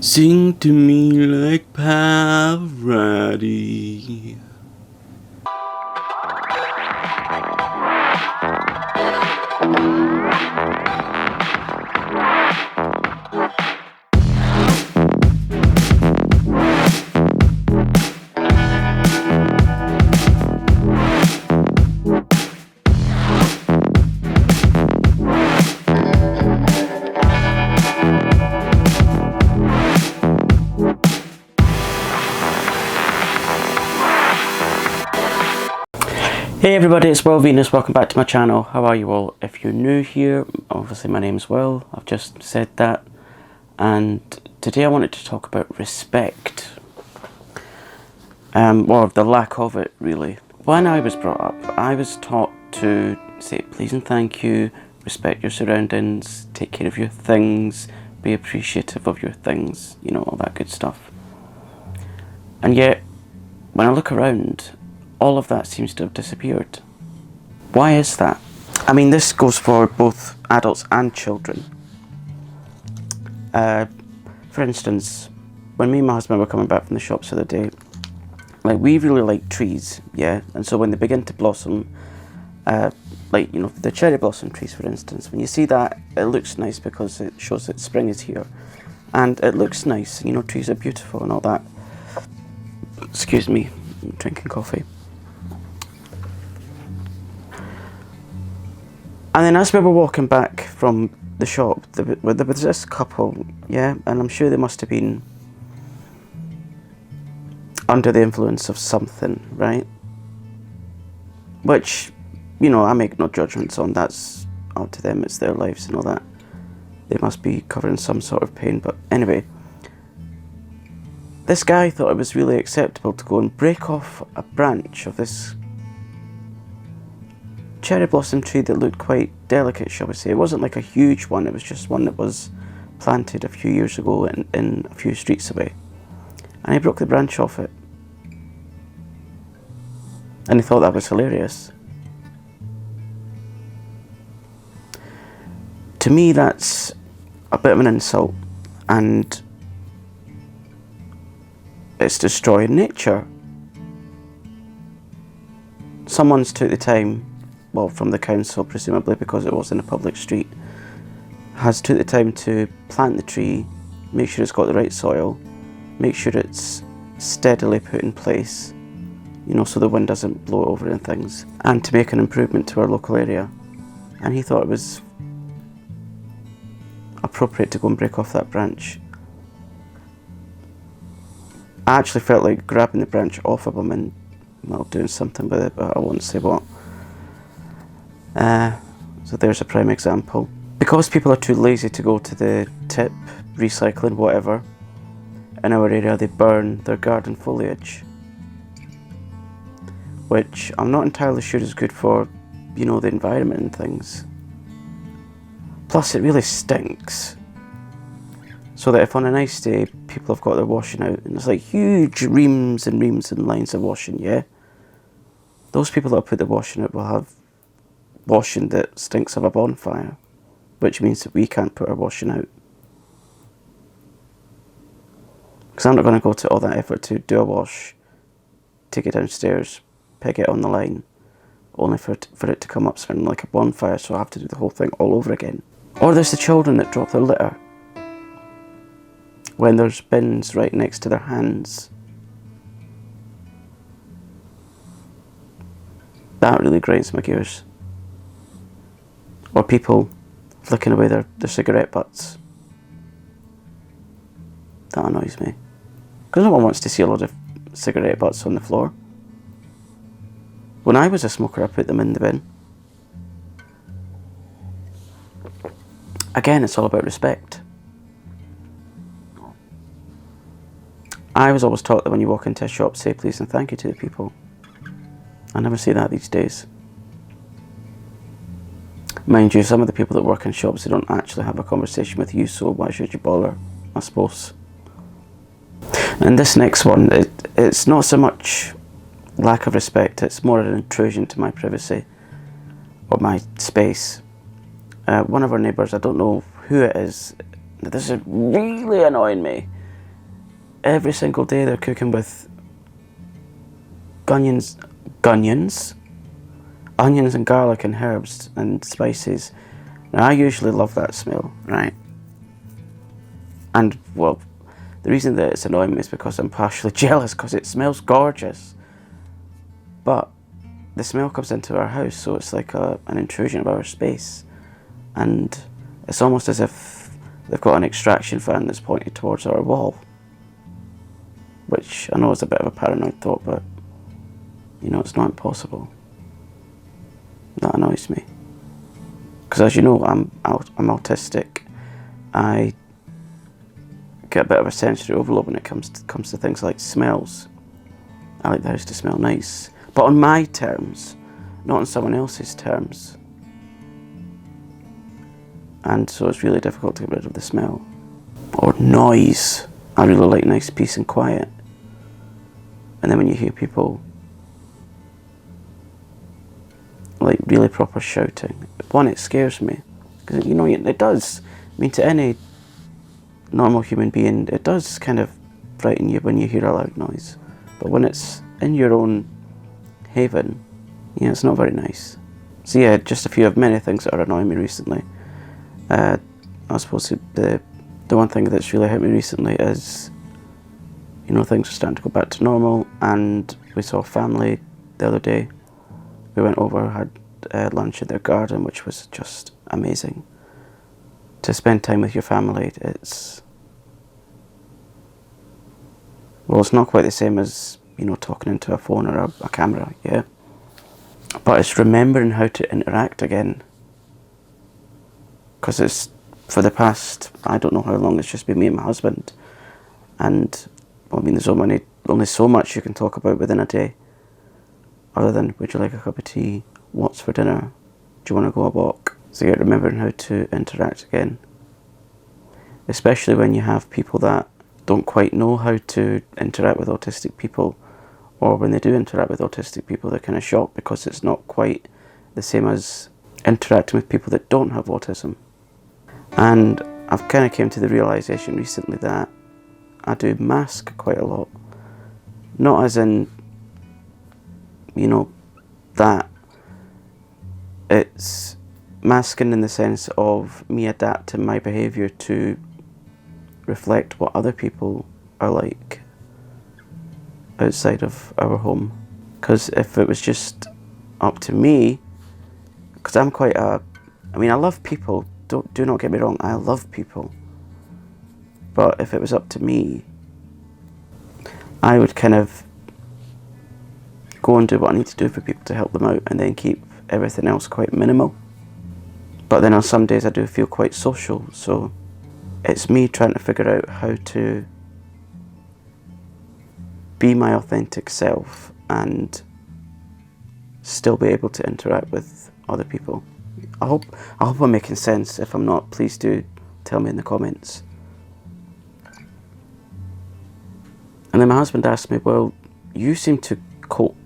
Sing to me like Pavarotti. Hey everybody, it's Will Venus, welcome back to my channel. How are you all? If you're new here, obviously my name's Will, I've just said that. And today I wanted to talk about respect. Or the lack of it, really. When I was brought up, I was taught to say please and thank you, respect your surroundings, take care of your things, be appreciative of your things, you know, all that good stuff. And yet, when I look around, all of that seems to have disappeared. Why is that? I mean, this goes for both adults and children. For instance, when me and my husband were coming back from the shops the other day, like, we really like trees, yeah? And so when they begin to blossom, like, you know, the cherry blossom trees, for instance, when you see that, it looks nice because it shows that spring is here. And it looks nice, you know, trees are beautiful and all that. Excuse me, I'm drinking coffee. And then as we were walking back from the shop, there was this couple, yeah, and I'm sure they must have been under the influence of something, right? Which, you know, I make no judgments on, that's up to them, it's their lives and all that. They must be covering some sort of pain, but anyway. This guy thought it was really acceptable to go and break off a branch of this cherry blossom tree that looked quite delicate, shall we say. It wasn't like a huge one, it was just one that was planted a few years ago in a few streets away. And he broke the branch off it. And he thought that was hilarious. To me, that's a bit of an insult, and it's destroying nature. Someone's took the time, well, from the council presumably because it was in a public street, has took the time to plant the tree, make sure it's got the right soil, make sure it's steadily put in place, you know, so the wind doesn't blow it over and things, and to make an improvement to our local area. And he thought it was appropriate to go and break off that branch. I actually felt like grabbing the branch off of him and, well, doing something with it, but I won't say what. So there's a prime example. Because people are too lazy to go to the tip, recycling, whatever, in our area they burn their garden foliage, which I'm not entirely sure is good for, you know, the environment and things. Plus it really stinks. So that if on a nice day people have got their washing out and there's like huge reams and lines of washing, yeah, those people that have put the washing out will have washing that stinks of a bonfire, which means that we can't put our washing out. Because I'm not going to go to all that effort to do a wash, take it downstairs, peg it on the line, only for it to come up smelling like a bonfire, so I have to do the whole thing all over again. Or there's the children that drop their litter when there's bins right next to their hands. That really grinds my gears. Or people flicking away their cigarette butts. That annoys me. Because no one wants to see a lot of cigarette butts on the floor. When I was a smoker, I put them in the bin. Again, it's all about respect. I was always taught that when you walk into a shop, say please and thank you to the people. I never see that these days. Mind you, some of the people that work in shops, they don't actually have a conversation with you, so why should you bother, I suppose. And this next one, it's not so much lack of respect, it's more an intrusion to my privacy or my space. One of our neighbours, I don't know who it is, this is really annoying me, every single day they're cooking with onions and garlic and herbs and spices. Now, I usually love that smell, right? And, well, the reason that it's annoying me is because I'm partially jealous, because it smells gorgeous. But the smell comes into our house, so it's like an intrusion of our space. And it's almost as if they've got an extraction fan that's pointed towards our wall. Which I know is a bit of a paranoid thought, but, you know, it's not impossible. That annoys me. Because as you know, I'm autistic. I get a bit of a sensory overload when it comes to things like smells. I like the house to smell nice, but on my terms, not on someone else's terms. And so it's really difficult to get rid of the smell. Or noise. I really like nice peace and quiet. And then when you hear people like really proper shouting, one, it scares me, because you know it does. I mean, to any normal human being, it does kind of frighten you when you hear a loud noise. But when it's in your own haven, yeah, it's not very nice. So yeah, just a few of many things that are annoying me recently. I suppose the one thing that's really hit me recently is, you know, things are starting to go back to normal, and we saw family the other day. We went over, had lunch in their garden, which was just amazing. To spend time with your family, it's not quite the same as, you know, talking into a phone or a camera, yeah. But it's remembering how to interact again. Because it's, for the past, I don't know how long, it's just been me and my husband. And, well, I mean, there's only so much you can talk about within a day. Other than, would you like a cup of tea? What's for dinner? Do you want to go a walk? So yeah, remembering how to interact again. Especially when you have people that don't quite know how to interact with autistic people. Or when they do interact with autistic people, they're kind of shocked because it's not quite the same as interacting with people that don't have autism. And I've kind of came to the realisation recently that I do mask quite a lot. Not as in, you know, that it's masking in the sense of me adapting my behaviour to reflect what other people are like outside of our home. Because if it was just up to me, because I'm quite I love people, do not get me wrong, I love people. But if it was up to me, I would kind of go and do what I need to do for people to help them out, and then keep everything else quite minimal. But then on some days I do feel quite social, so it's me trying to figure out how to be my authentic self and still be able to interact with other people. I hope I'm making sense. If I'm not, please do tell me in the comments. And then my husband asked me, well, you seem to cope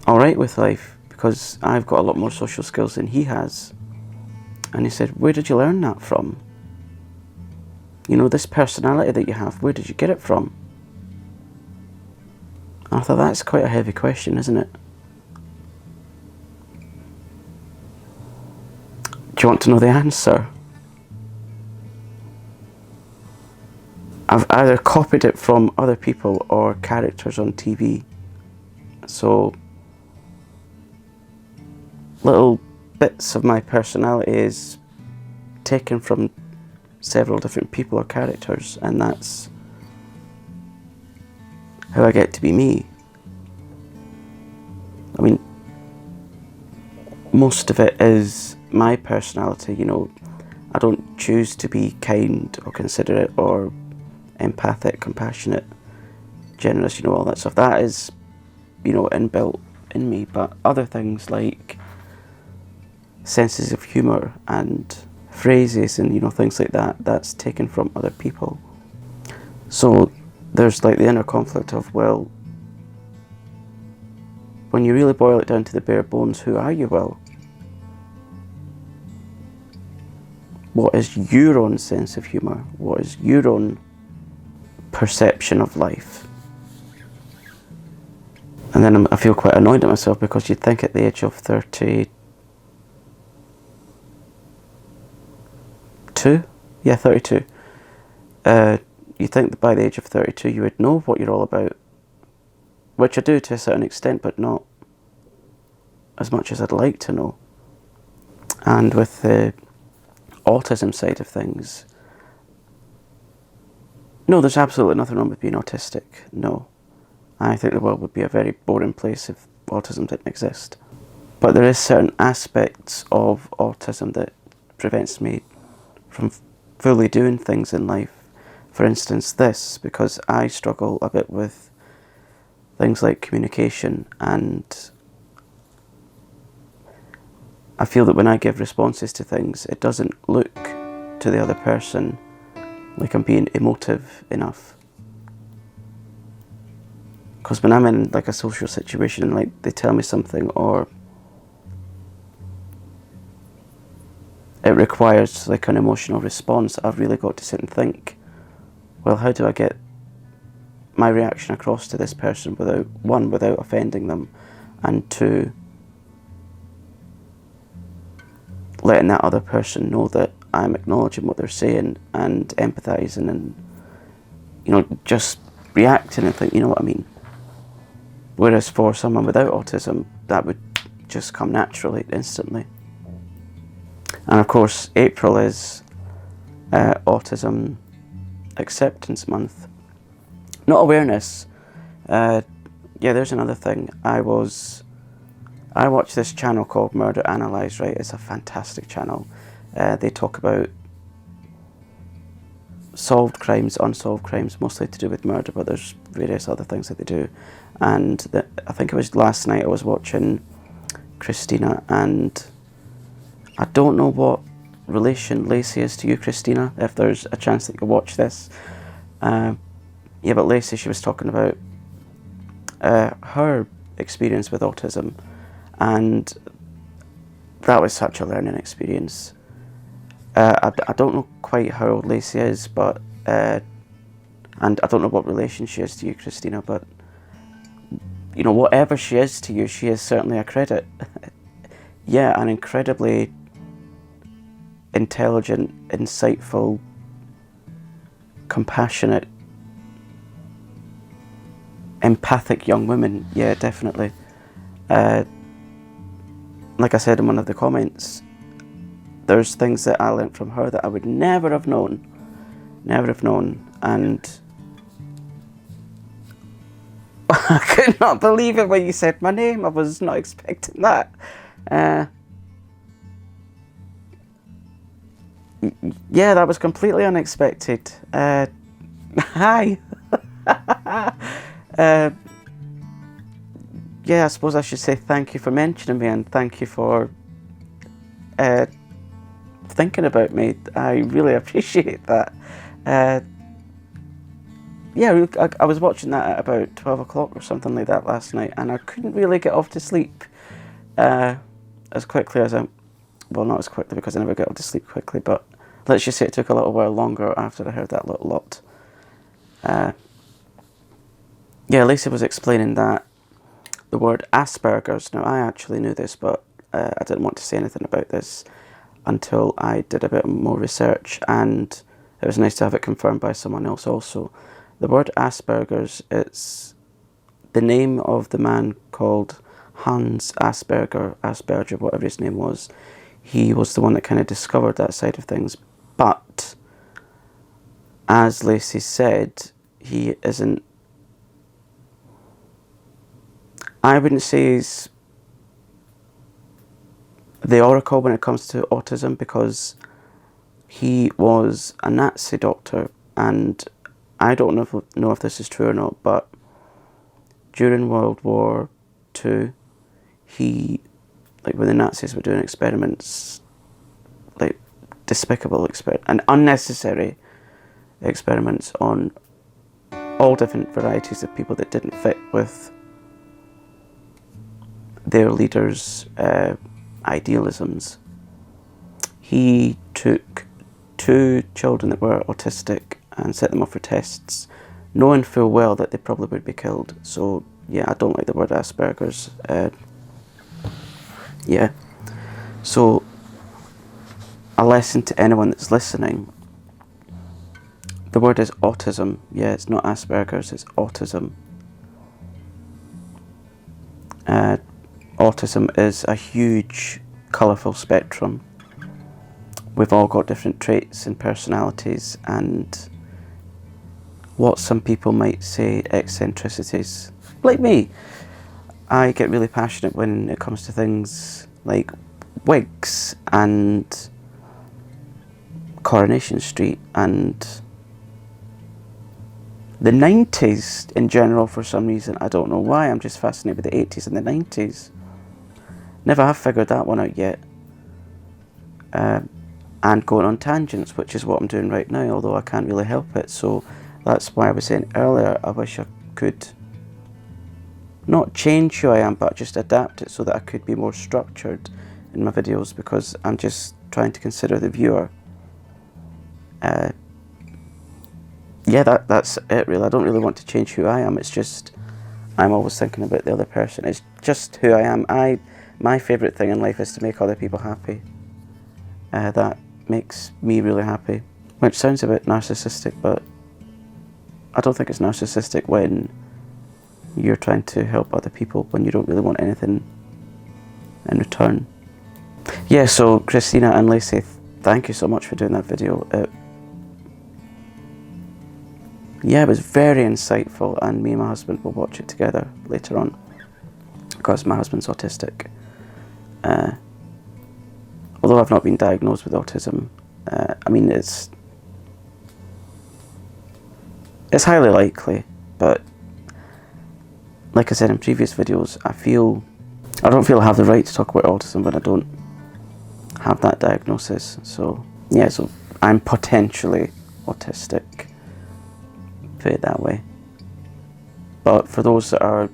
alright with life, because I've got a lot more social skills than he has. And he said, where did you learn that from? You know, this personality that you have, where did you get it from? And I thought, that's quite a heavy question, isn't it? Do you want to know the answer? I've either copied it from other people or characters on TV. So, little bits of my personality is taken from several different people or characters, and that's how I get to be me. I mean, most of it is my personality, you know. I don't choose to be kind or considerate or empathic, compassionate, generous, you know, all that stuff. That is, you know, inbuilt in me. But other things like senses of humour and phrases and, you know, things like that, that's taken from other people. So there's like the inner conflict of, well, when you really boil it down to the bare bones, who are you, Will? what is your own sense of humour? What is your own perception of life? And then I feel quite annoyed at myself, because you'd think at the age of 32, yeah, 32, you think that by the age of 32 you would know what you're all about, which I do to a certain extent, but not as much as I'd like to know. And with the autism side of things, no, there's absolutely nothing wrong with being autistic, no. I think the world would be a very boring place if autism didn't exist. But there is certain aspects of autism that prevents me from fully doing things in life. For instance, this, because I struggle a bit with things like communication, and I feel that when I give responses to things, it doesn't look to the other person like I'm being emotive enough. Because when I'm in like a social situation, like they tell me something, or it requires like an emotional response, I've really got to sit and think, well, how do I get my reaction across to this person without, one, without offending them, and two, letting that other person know that I'm acknowledging what they're saying and empathising and, you know, just reacting and think, you know what I mean. Whereas for someone without autism, that would just come naturally, instantly. And of course, April is Autism Acceptance Month. Not awareness. Yeah, there's another thing. I watch this channel called Murder Analysed, right? It's a fantastic channel. They talk about solved crimes, unsolved crimes, mostly to do with murder, but there's various other things that they do. And I think it was last night I was watching Christina, and I don't know what relation Lacy is to you, Christina, if there's a chance that you could watch this. Yeah, but Lacy, she was talking about her experience with autism, and that was such a learning experience. I don't know quite how old Lacy is, but and I don't know what relation she is to you, Christina, but you know, whatever she is to you, she is certainly a credit. Yeah, an incredibly intelligent, insightful, compassionate, empathic young woman. Yeah, definitely. Like I said in one of the comments, there's things that I learnt from her that I would never have known. Never have known. And I could not believe it when you said my name. I was not expecting that. Yeah, that was completely unexpected. Hi. Yeah, I suppose I should say thank you for mentioning me, and thank you for thinking about me. I really appreciate that. Yeah, I was watching that at about 12 o'clock or something like that last night, and I couldn't really get off to sleep as quickly as well, not as quickly because I never get off to sleep quickly, but let's just say it took a little while longer after I heard that little lot. Yeah, Lisa was explaining that the word Asperger's, now I actually knew this, but I didn't want to say anything about this until I did a bit more research, and it was nice to have it confirmed by someone else also. The word Asperger's, it's the name of the man called Hans Asperger, whatever his name was. He was the one that kind of discovered that side of things, but as Lacy said, he isn't, I wouldn't say he's the oracle when it comes to autism, because he was a Nazi doctor, and I don't know if this is true or not, but during World War II, he, like when the Nazis were doing experiments, like despicable and unnecessary experiments on all different varieties of people that didn't fit with their leaders' idealisms, he took 2 children that were autistic and set them off for tests, knowing full well that they probably would be killed. So yeah, I don't like the word Asperger's. Yeah. So a lesson to anyone that's listening. The word is autism. Yeah, it's not Asperger's, it's autism. Autism is a huge, colourful spectrum. We've all got different traits and personalities and what some people might say eccentricities. Like me, I get really passionate when it comes to things like wigs and Coronation Street and the 90s in general for some reason. I don't know why, I'm just fascinated with the 80s and the 90s. Never have figured that one out yet. And going on tangents, which is what I'm doing right now, although I can't really help it. So that's why I was saying earlier, I wish I could not change who I am, but just adapt it so that I could be more structured in my videos, because I'm just trying to consider the viewer. Yeah, that's it really. I don't really want to change who I am. It's just, I'm always thinking about the other person. It's just who I am. My favourite thing in life is to make other people happy. That makes me really happy. Which sounds a bit narcissistic, but I don't think it's narcissistic when you're trying to help other people when you don't really want anything in return. Yeah, so Christina and Lacy, thank you so much for doing that video. Yeah, it was very insightful, and me and my husband will watch it together later on, because my husband's autistic. Although I've not been diagnosed with autism, I mean, it's highly likely, but like I said in previous videos, I don't feel I have the right to talk about autism when I don't have that diagnosis. So yeah, so I'm potentially autistic, put it that way. But for those that are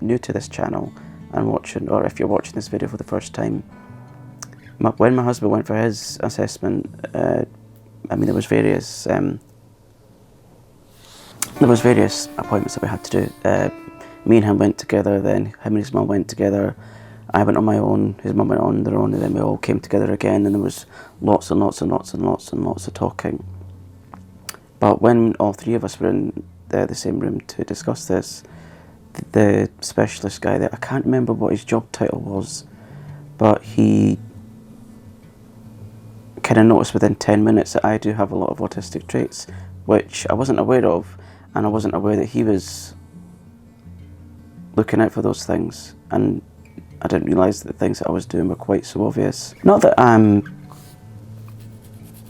new to this channel and watching, or if you're watching this video for the first time, when my husband went for his assessment, I mean, there was various appointments that we had to do. Me and him went together, then him and his mum went together. I went on my own, his mum went on their own, and then we all came together again, and there was lots and lots and lots and lots and lots of talking. But when all 3 of us were in the same room to discuss this, the specialist guy there, I can't remember what his job title was, but he kind of noticed within 10 minutes that I do have a lot of autistic traits, which I wasn't aware of, and I wasn't aware that he was looking out for those things, and I didn't realise that the things that I was doing were quite so obvious. Not that I'm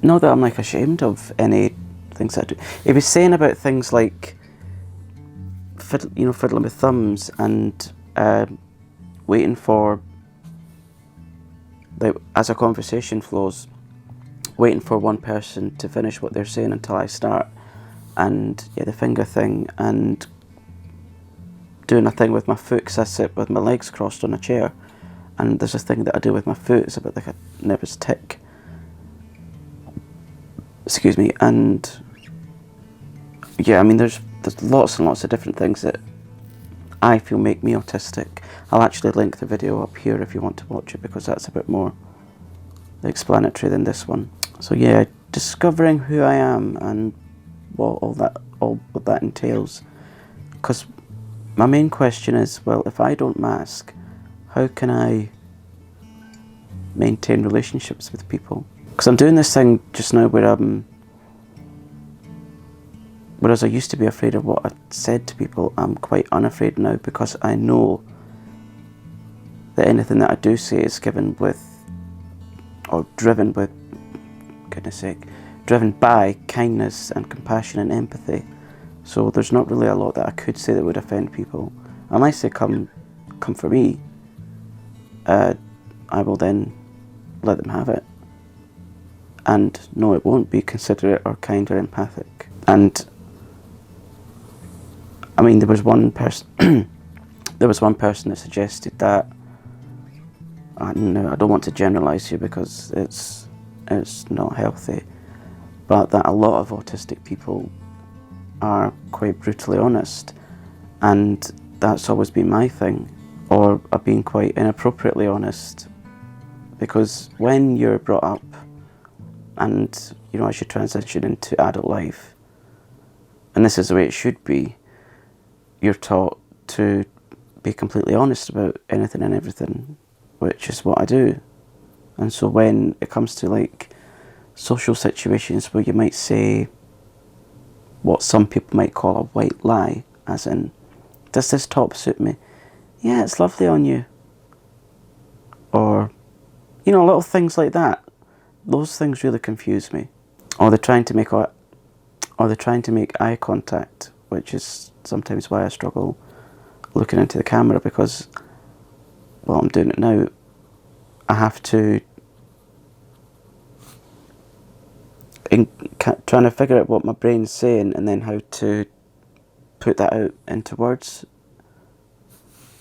like ashamed of any things I do. He was saying about things like fiddling with thumbs and waiting for, like, as a conversation flows, waiting for one person to finish what they're saying until I start, and yeah, the finger thing, and doing a thing with my foot, because I sit with my legs crossed on a chair, and there's a thing that I do with my foot, it's a bit like a nervous tick. Excuse me. And yeah, I mean, there's lots and lots of different things that I feel make me autistic. I'll actually link the video up here if you want to watch it, because that's a bit more explanatory than this one. So yeah, discovering who I am and what what that entails. Because my main question is, well, if I don't mask, how can I maintain relationships with people? Because I'm doing this thing just now where whereas I used to be afraid of what I said to people, I'm quite unafraid now, because I know that anything that I do say is given with, or driven with, goodness sake, driven by kindness and compassion and empathy. So there's not really a lot that I could say that would offend people. Unless they come for me, I will then let them have it. And no, it won't be considerate or kind or empathic. And I mean, there was one person that suggested that, I don't want to generalise here because it's not healthy, but that a lot of autistic people are quite brutally honest, and that's always been my thing, or are being quite inappropriately honest, because when you're brought up and, you know, as you transition into adult life, and this is the way it should be, you're taught to be completely honest about anything and everything, which is what I do. And so when it comes to like social situations where you might say what some people might call a white lie, as in, does this top suit me? Yeah, it's lovely on you. Or, you know, little things like that. Those things really confuse me. Or they're trying to make eye contact, which is sometimes why I struggle looking into the camera, because, well, I'm doing it now, I have to, trying to figure out what my brain's saying and then how to put that out into words,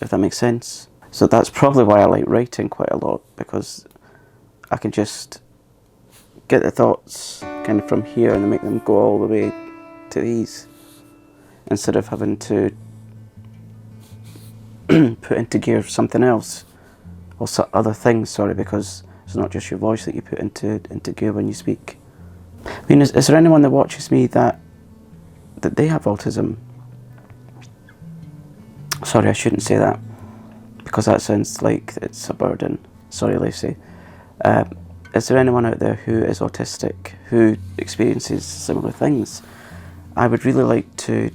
if that makes sense. So that's probably why I like writing quite a lot, because I can just get the thoughts kind of from here and then make them go all the way to these, instead of having to put into gear something else, or other things, sorry, because it's not just your voice that you put into gear when you speak. I mean, is there anyone that watches me that they have autism? Sorry, I shouldn't say that, because that sounds like it's a burden. Sorry, Lacy. Is there anyone out there who is autistic, who experiences similar things? I would really like to,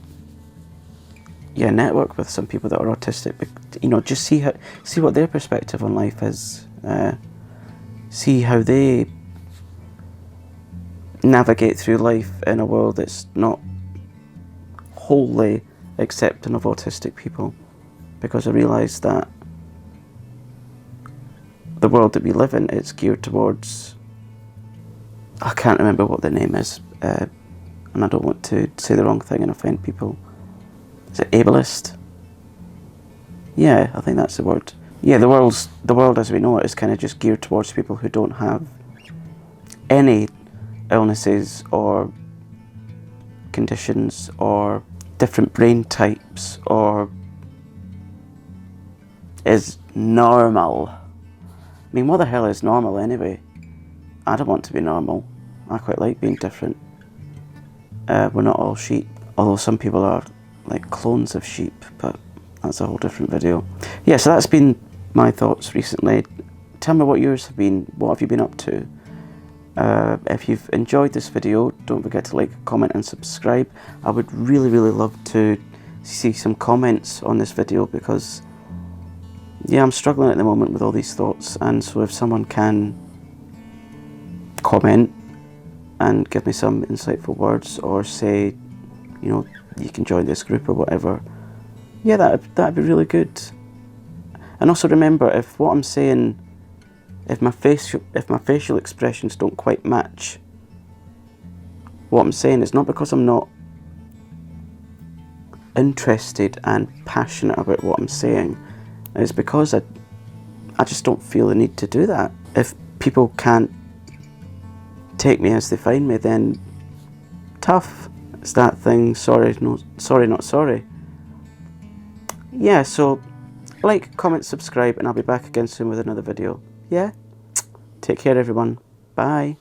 network with some people that are autistic. You know, just see what their perspective on life is. See how they navigate through life in a world that's not wholly accepting of autistic people. Because I realise that the world that we live in, it's geared towards, I can't remember what the name is, and I don't want to say the wrong thing and offend people. Is it ableist? Yeah, I think that's the word. Yeah, the world as we know it is kind of just geared towards people who don't have any illnesses or conditions or different brain types, or is normal. I mean, what the hell is normal anyway? I don't want to be normal. I quite like being different. We're not all sheep, although some people are like clones of sheep, but that's a whole different video. Yeah, so that's been my thoughts recently. Tell me what yours have been. What have you been up to? If you've enjoyed this video, don't forget to like, comment and subscribe. I would really, really love to see some comments on this video, because yeah, I'm struggling at the moment with all these thoughts, and so if someone can comment and give me some insightful words, or say, you know, you can join this group or whatever, yeah, that'd be really good. And also remember, if what I'm saying, if my facial expressions don't quite match what I'm saying, it's not because I'm not interested and passionate about what I'm saying. It's because I just don't feel the need to do that. If people can't take me as they find me, then tough. It's that thing, sorry, not sorry. Yeah, so like, comment, subscribe, and I'll be back again soon with another video. Yeah? Take care, everyone. Bye.